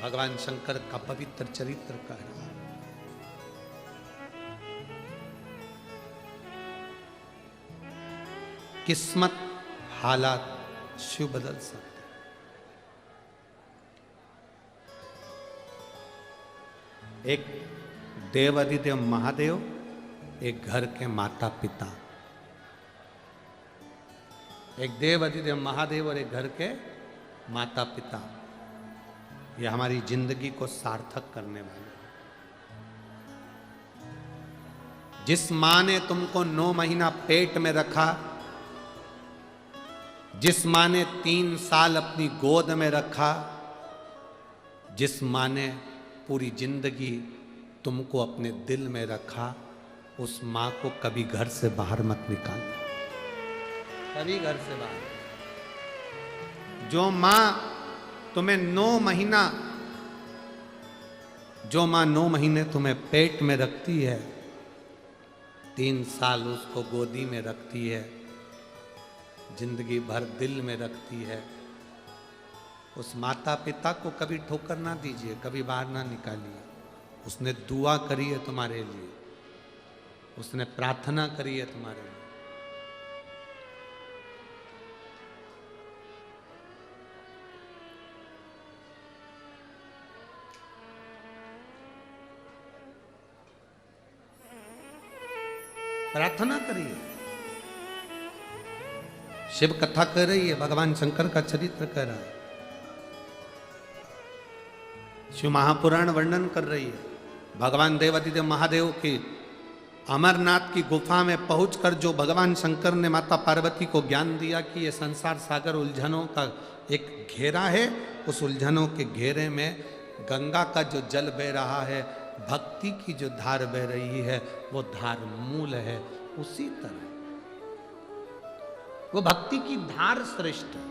भगवान शंकर का पवित्र चरित्र का है। किस्मत हालात शिव बदल सकते। एक देव अधिदेव महादेव, एक घर के माता पिता। एक देव अधिदेव महादेव और एक घर के माता पिता, ये हमारी जिंदगी को सार्थक करने वाले। जिस मां ने तुमको 9 महीना पेट में रखा, जिस मां ने 3 साल अपनी गोद में रखा, जिस मां ने पूरी जिंदगी तुमको अपने दिल में रखा, उस मां को कभी घर से बाहर मत निकालना, कभी घर से बाहर। जो मां तुम्हें 9 महीना, जो मां 9 महीने तुम्हें पेट में रखती है, 3 साल उसको गोदी में रखती है, जिंदगी भर दिल में रखती है, उस माता पिता को कभी ठोकर ना दीजिए, कभी बाहर ना निकालिए। उसने दुआ करी है तुम्हारे लिए, उसने प्रार्थना करी है तुम्हारे लिए। प्रार्थना करिए। शिव कथा कर रही है, भगवान शंकर का चरित्र कर रहा है, शिव महापुराण वर्णन कर रही है। भगवान देवाधिदेव महादेव की अमरनाथ की गुफा में पहुंचकर जो भगवान शंकर ने माता पार्वती को ज्ञान दिया कि ये संसार सागर उलझनों का एक घेरा है, उस उलझनों के घेरे में गंगा का जो जल बह रहा है, भक्ति की जो धार बह रही है, वो धार मूल है। उसी तरह वो भक्ति की धार श्रेष्ठ है।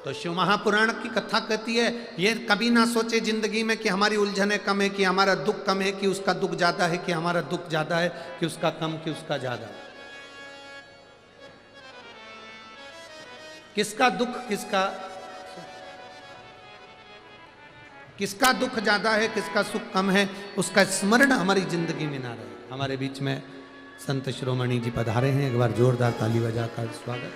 तो शिव महापुराण की कथा कहती है, ये कभी ना सोचे जिंदगी में कि हमारी उलझने कम है, कि हमारा दुख कम है, कि उसका दुख ज्यादा है, कि हमारा दुख ज्यादा है, कि उसका कम, कि उसका ज्यादा। किसका दुख, किसका दुख ज्यादा है, किसका सुख कम है, उसका स्मरण हमारी जिंदगी में ना रहे। हमारे बीच में संत शिरोमणि जी पधारे हैं, एक बार जोरदार ताली बजाकर स्वागत।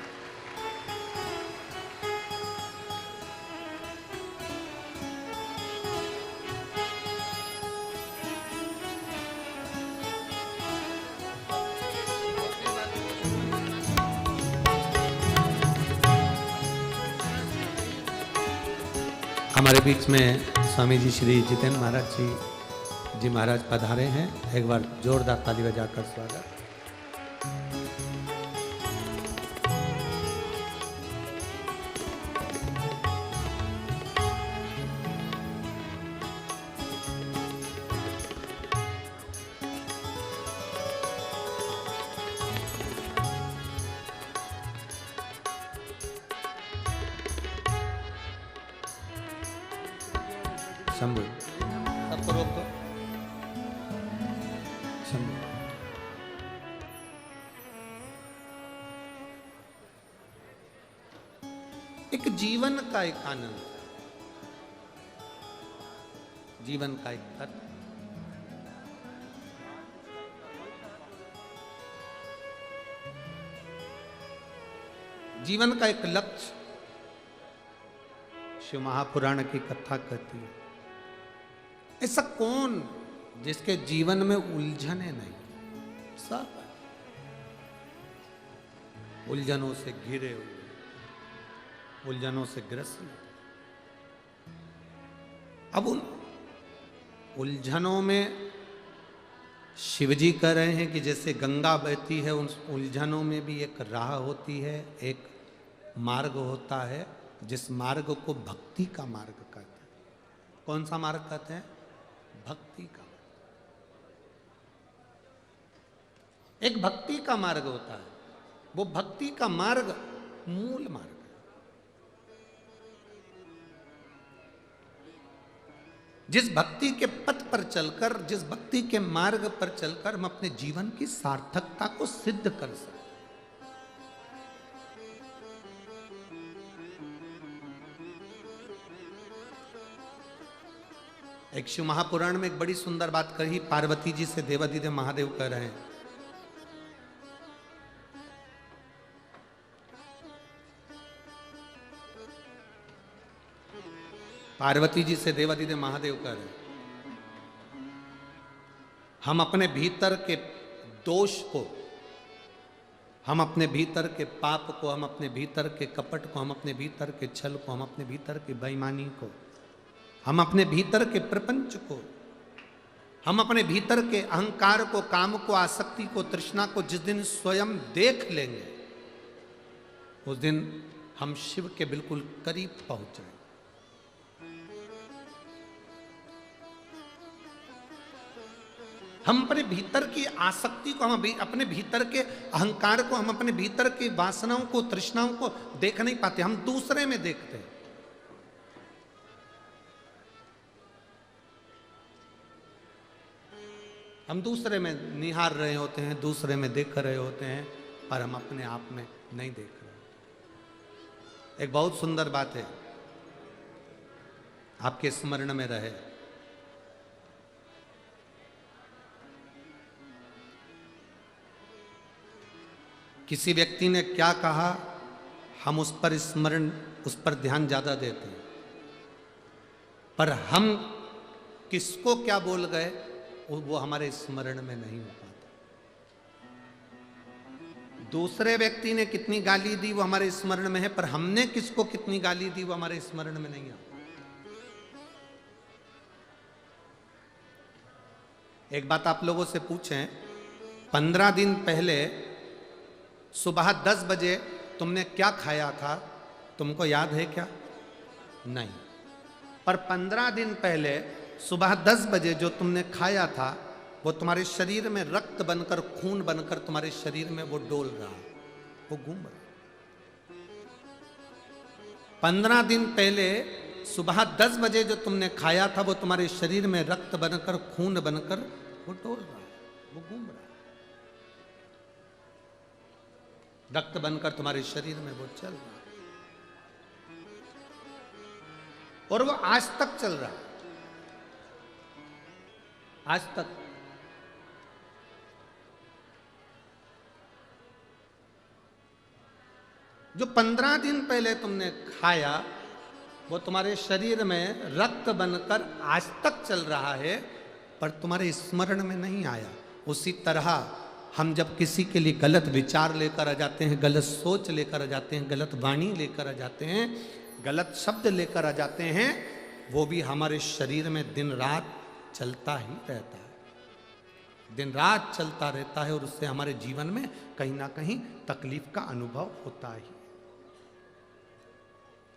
हमारे बीच में स्वामी जी श्री जितेंद्र महाराज जी महाराज पधारे हैं, एक बार जोरदार ताली बजाकर स्वागत। शंभु सबको रोक दो। शंभु एक जीवन का एक आनंद, जीवन का एक तत्व, जीवन का एक लक्ष्य शिव महापुराण की कथा कहती है। ऐसा कौन जिसके जीवन में उलझने नहीं, सब उलझनों से घिरे हुए, उलझनों से ग्रसित। अब उन उलझनों में शिवजी कह रहे हैं कि जैसे गंगा बहती है, उन उलझनों में भी एक राह होती है, एक मार्ग होता है, जिस मार्ग को भक्ति का मार्ग कहते हैं। कौन सा मार्ग कहते हैं? भक्ति का। एक भक्ति का मार्ग होता है, वो भक्ति का मार्ग मूल मार्ग है। जिस भक्ति के पथ पर चलकर, जिस भक्ति के मार्ग पर चलकर हम अपने जीवन की सार्थकता को सिद्ध कर सकते। एक शिव महापुराण में एक बड़ी सुंदर बात कही, पार्वती जी से देवादिदेव महादेव कह रहे हैं, पार्वती जी से देवादिदेव महादेव कह रहे हैं, हम अपने भीतर के दोष को, हम अपने भीतर के पाप को, हम अपने भीतर के कपट को, हम अपने भीतर के छल को, हम अपने भीतर की बेईमानी को, हम अपने भीतर के प्रपंच को, हम अपने भीतर के अहंकार को, काम को, आसक्ति को, तृष्णा को जिस दिन स्वयं देख लेंगे, उस दिन हम शिव के बिल्कुल करीब पहुंच जाएंगे। हम अपने भीतर की आसक्ति को, हम अपने भीतर के अहंकार को, हम अपने भीतर की वासनाओं को, तृष्णाओं को देख नहीं पाते, हम दूसरे में देखते हैं। हम दूसरे में निहार रहे होते हैं, दूसरे में देख रहे होते हैं, पर हम अपने आप में नहीं देख रहे। एक बहुत सुंदर बात है, आपके स्मरण में रहे। किसी व्यक्ति ने क्या कहा, हम उस पर स्मरण, उस पर ध्यान ज्यादा देते हैं, पर हम किसको क्या बोल गए वो हमारे स्मरण में नहीं हो पाता। दूसरे व्यक्ति ने कितनी गाली दी वो हमारे स्मरण में है, पर हमने किसको कितनी गाली दी वो हमारे स्मरण में नहीं आता। एक बात आप लोगों से पूछें, 15 दिन पहले सुबह 10 बजे तुमने क्या खाया था, तुमको याद है क्या? नहीं। पर 15 दिन पहले सुबह 10 बजे जो तुमने खाया था वो तुम्हारे शरीर में रक्त बनकर, खून बनकर तुम्हारे शरीर में वो डोल रहा, वो घूम रहा। 15 दिन पहले सुबह 10 बजे जो तुमने खाया था वो तुम्हारे शरीर में रक्त बनकर, खून बनकर वो डोल रहा, वो घूम रहा। रक्त बनकर तुम्हारे शरीर में वो चल रहा, और वो आज तक चल रहा, आज तक। जो 15 दिन पहले तुमने खाया वो तुम्हारे शरीर में रक्त बनकर आज तक चल रहा है, पर तुम्हारे स्मरण में नहीं आया। उसी तरह हम जब किसी के लिए गलत विचार लेकर आ जाते हैं, गलत सोच लेकर आ जाते हैं, गलत वाणी लेकर आ जाते हैं, गलत शब्द लेकर आ जाते हैं, वो भी हमारे शरीर में दिन रात चलता ही रहता है, दिन रात चलता रहता है, और उससे हमारे जीवन में कहीं ना कहीं तकलीफ का अनुभव होता ही।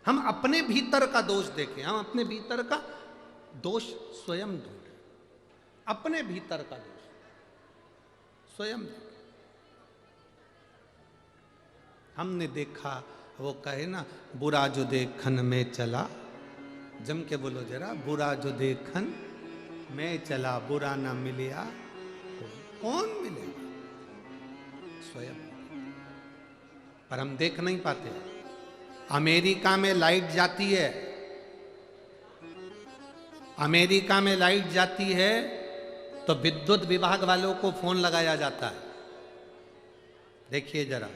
हम अपने भीतर का दोष देखें, हम अपने भीतर का दोष स्वयं ढूंढें, अपने भीतर का दोष स्वयं देखें। हमने देखा, वो कहे ना, बुरा जो देखन में चला, जम के बोलो जरा, बुरा जो देखन मैं चला, बुरा ना मिलिया तो कौन मिलेगा? स्वयं। पर हम देख नहीं पाते। अमेरिका में लाइट जाती है, अमेरिका में लाइट जाती है तो विद्युत विभाग वालों को फोन लगाया जाता है। देखिए जरा,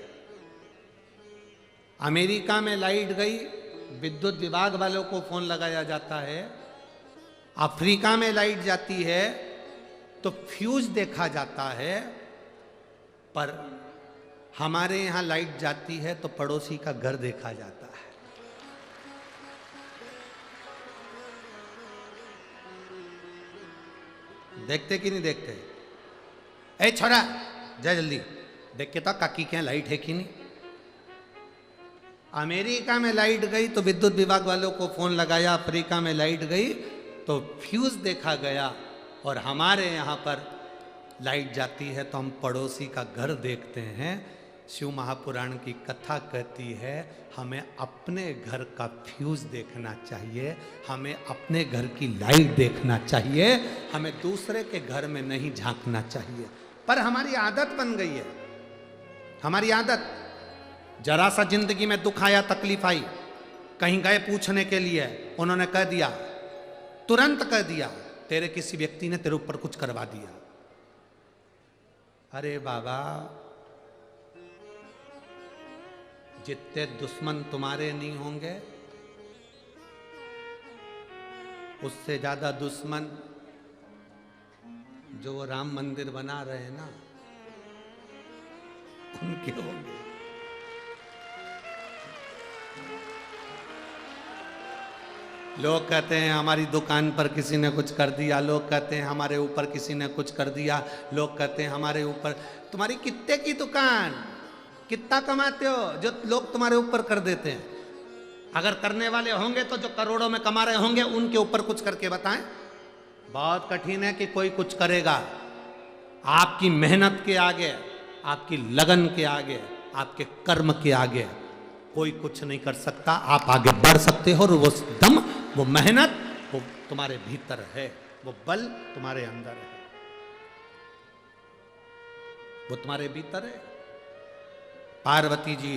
अमेरिका में लाइट गई, विद्युत विभाग वालों को फोन लगाया जाता है। अफ्रीका में लाइट जाती है तो फ्यूज देखा जाता है, पर हमारे यहां लाइट जाती है तो पड़ोसी का घर देखा जाता है। देखते कि नहीं देखते? ए छोरा, जा जल्दी देख के तो काकी के यहाँ लाइट है कि नहीं। अमेरिका में लाइट गई तो विद्युत विभाग वालों को फोन लगाया, अफ्रीका में लाइट गई तो फ्यूज देखा गया, और हमारे यहाँ पर लाइट जाती है तो हम पड़ोसी का घर देखते हैं। शिव महापुराण की कथा कहती है हमें अपने घर का फ्यूज देखना चाहिए, हमें अपने घर की लाइट देखना चाहिए, हमें दूसरे के घर में नहीं झांकना चाहिए। पर हमारी आदत बन गई है, हमारी आदत। जरा सा जिंदगी में दुख आया, तकलीफ आई, कहीं गए पूछने के लिए, उन्होंने कह दिया, तुरंत कह दिया, तेरे किसी व्यक्ति ने तेरे ऊपर कुछ करवा दिया। अरे बाबा, जितने दुश्मन तुम्हारे नहीं होंगे, उससे ज्यादा दुश्मन जो वो राम मंदिर बना रहे हैं ना, उनके होंगे। लोग कहते हैं हमारी दुकान पर किसी ने कुछ कर दिया, लोग कहते हैं हमारे ऊपर किसी ने कुछ कर दिया, लोग कहते हैं हमारे ऊपर। तुम्हारी कितने की दुकान, कितना कमाते हो जो लोग तुम्हारे ऊपर कर देते हैं? अगर करने वाले होंगे तो जो करोड़ों में कमा रहे होंगे उनके ऊपर कुछ करके बताएं। बहुत कठिन है कि कोई कुछ करेगा। आपकी मेहनत के आगे, आपकी लगन के आगे, आपके कर्म के आगे कोई कुछ नहीं कर सकता। आप आगे बढ़ सकते हो और वो दम, वो मेहनत, वो तुम्हारे भीतर है, वो बल तुम्हारे अंदर है, वो तुम्हारे भीतर है। पार्वती जी